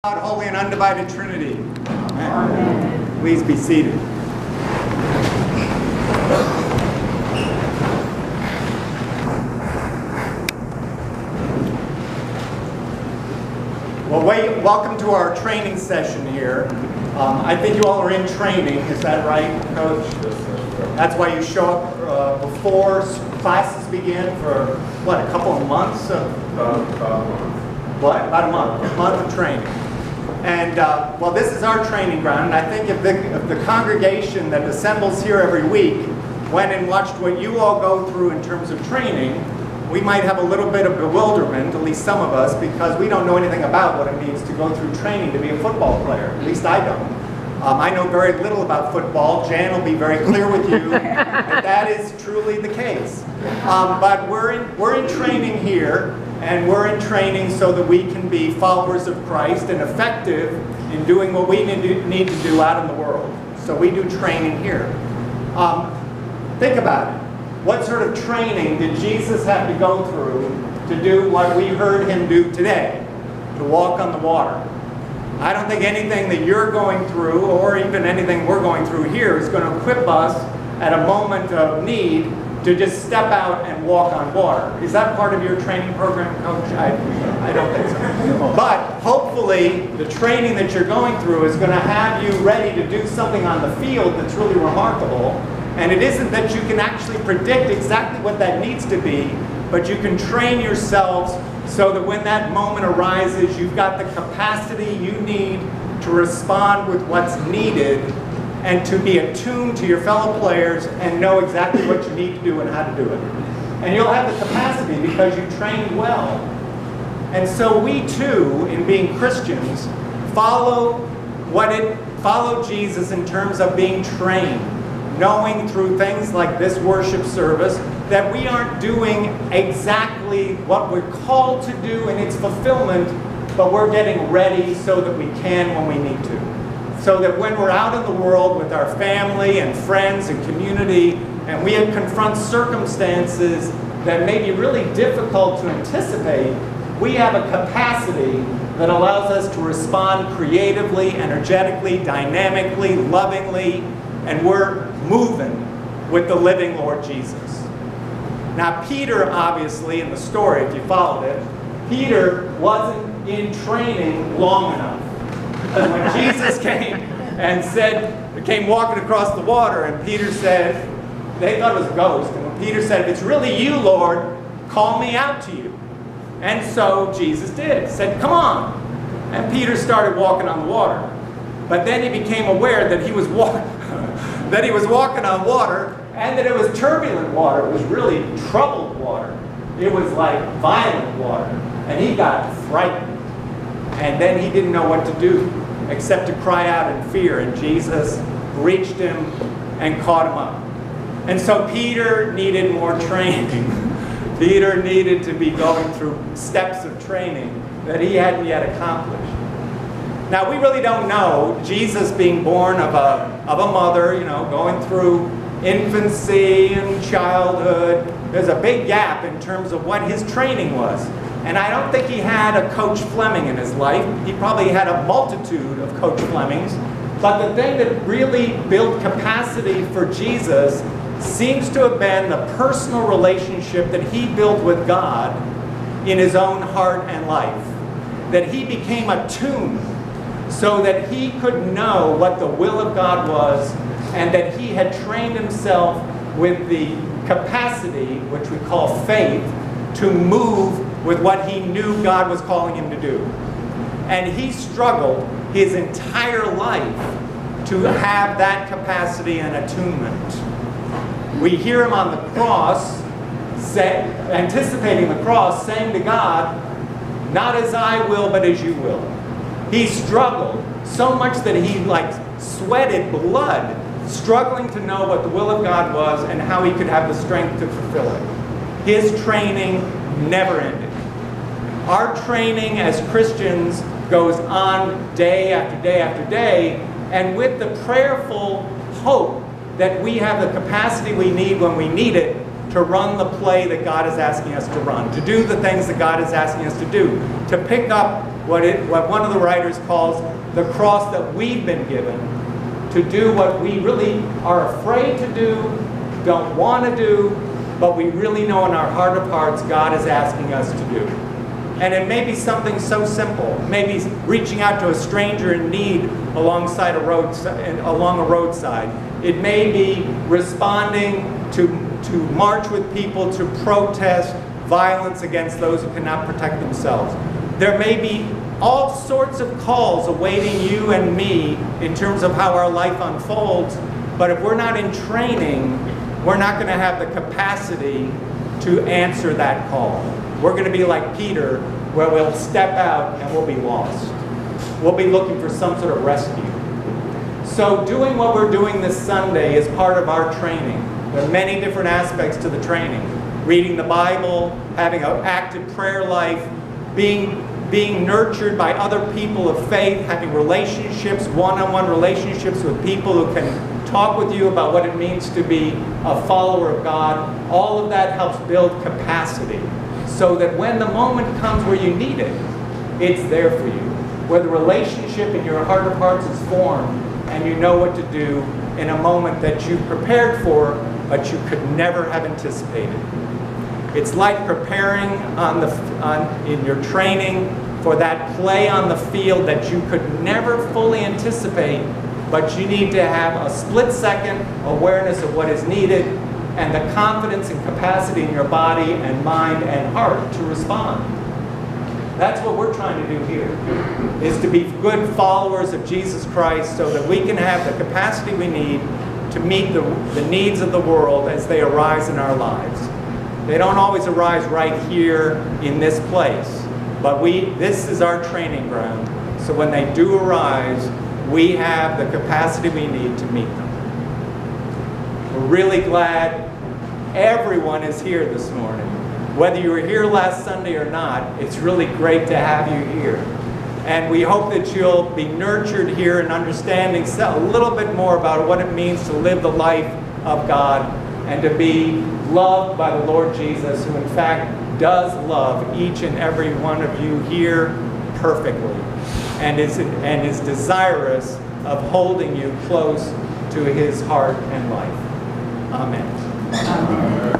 God, holy and undivided Trinity. Amen. Amen. Please be seated. Well, welcome to our training session here. I think you all are in training, is that right, Coach? That's why you show up before classes begin for, what, a couple of months? About a month of training. And, well, this is our training ground, and I think if the congregation that assembles here every week went and watched what you all go through in terms of training, we might have a little bit of bewilderment, at least some of us, because we don't know anything about what it means to go through training to be a football player. At least I don't. I know very little about football. Jan will be very clear with you that is truly the case. But we're in training here, and we're in training so that we can be followers of Christ and effective in doing what we need to do out in the world. So we do training here. Think about it. What sort of training did Jesus have to go through to do what we heard him do today? To walk on the water. I don't think anything that you're going through, or even anything we're going through here, is going to equip us at a moment of need to just step out and walk on water. Is that part of your training program, Coach? I don't think so. But hopefully the training that you're going through is going to have you ready to do something on the field that's really remarkable. And it isn't that you can actually predict exactly what that needs to be, but you can train yourselves so that when that moment arises, you've got the capacity you need to respond with what's needed and to be attuned to your fellow players and know exactly what you need to do and how to do it. And you'll have the capacity because you trained well. And so we too, in being Christians, follow Jesus in terms of being trained, knowing through things like this worship service that we aren't doing exactly what we're called to do in its fulfillment, but we're getting ready so that we can when we need to. So that when we're out in the world with our family and friends and community, and we confront circumstances that may be really difficult to anticipate, we have a capacity that allows us to respond creatively, energetically, dynamically, lovingly, and we're moving with the living Lord Jesus. Now, Peter, obviously, in the story, if you followed it, Peter wasn't in training long enough. Because when Jesus came walking across the water, and Peter said, they thought it was a ghost, and when Peter said, if it's really you, Lord, call me out to you. And so Jesus did, said, come on. And Peter started walking on the water. But then he became aware that he was walking on water, and that it was turbulent water. It was really troubled water. It was like violent water. And he got frightened. And then he didn't know what to do except to cry out in fear. And Jesus reached him and caught him up. And so Peter needed more training. Peter needed to be going through steps of training that he hadn't yet accomplished. Now, we really don't know Jesus being born of a mother, going through infancy and childhood. There's a big gap in terms of what his training was. And I don't think he had a Coach Fleming in his life. He probably had a multitude of Coach Flemings. But the thing that really built capacity for Jesus seems to have been the personal relationship that he built with God in his own heart and life. That he became attuned so that he could know what the will of God was, and that he had trained himself with the capacity, which we call faith, to move with what he knew God was calling him to do. And he struggled his entire life to have that capacity and attunement. We hear him on the cross, anticipating the cross, saying to God, not as I will, but as you will. He struggled so much that he sweated blood, struggling to know what the will of God was and how he could have the strength to fulfill it. His training never ended. Our training as Christians goes on day after day after day, and with the prayerful hope that we have the capacity we need when we need it to run the play that God is asking us to run, to do the things that God is asking us to do, to pick up what one of the writers calls the cross that we've been given, to do what we really are afraid to do, don't want to do, but we really know in our heart of hearts God is asking us to do. And it may be something so simple. Maybe reaching out to a stranger in need along a roadside. It may be responding to march with people to protest violence against those who cannot protect themselves. There may be all sorts of calls awaiting you and me in terms of how our life unfolds, but if we're not in training, we're not going to have the capacity to answer that call. We're going to be like Peter, where we'll step out and we'll be lost. We'll be looking for some sort of rescue. So doing what we're doing this Sunday is part of our training. There are many different aspects to the training. Reading the Bible, having an active prayer life, being nurtured by other people of faith, having relationships, one-on-one relationships with people who can talk with you about what it means to be a follower of God. All of that helps build capacity so that when the moment comes where you need it, it's there for you. Where the relationship in your heart of hearts is formed and you know what to do in a moment that you prepared for but you could never have anticipated. It's like preparing in your training for that play on the field that you could never fully anticipate, but you need to have a split-second awareness of what is needed and the confidence and capacity in your body and mind and heart to respond. That's what we're trying to do here, is to be good followers of Jesus Christ so that we can have the capacity we need to meet the needs of the world as they arise in our lives. They don't always arise right here in this place, but this is our training ground. So when they do arise, we have the capacity we need to meet them. We're really glad everyone is here this morning. Whether you were here last Sunday or not, it's really great to have you here. And we hope that you'll be nurtured here in understanding a little bit more about what it means to live the life of God and to be loved by the Lord Jesus, who in fact does love each and every one of you here perfectly and is desirous of holding you close to his heart and life. Amen. Amen.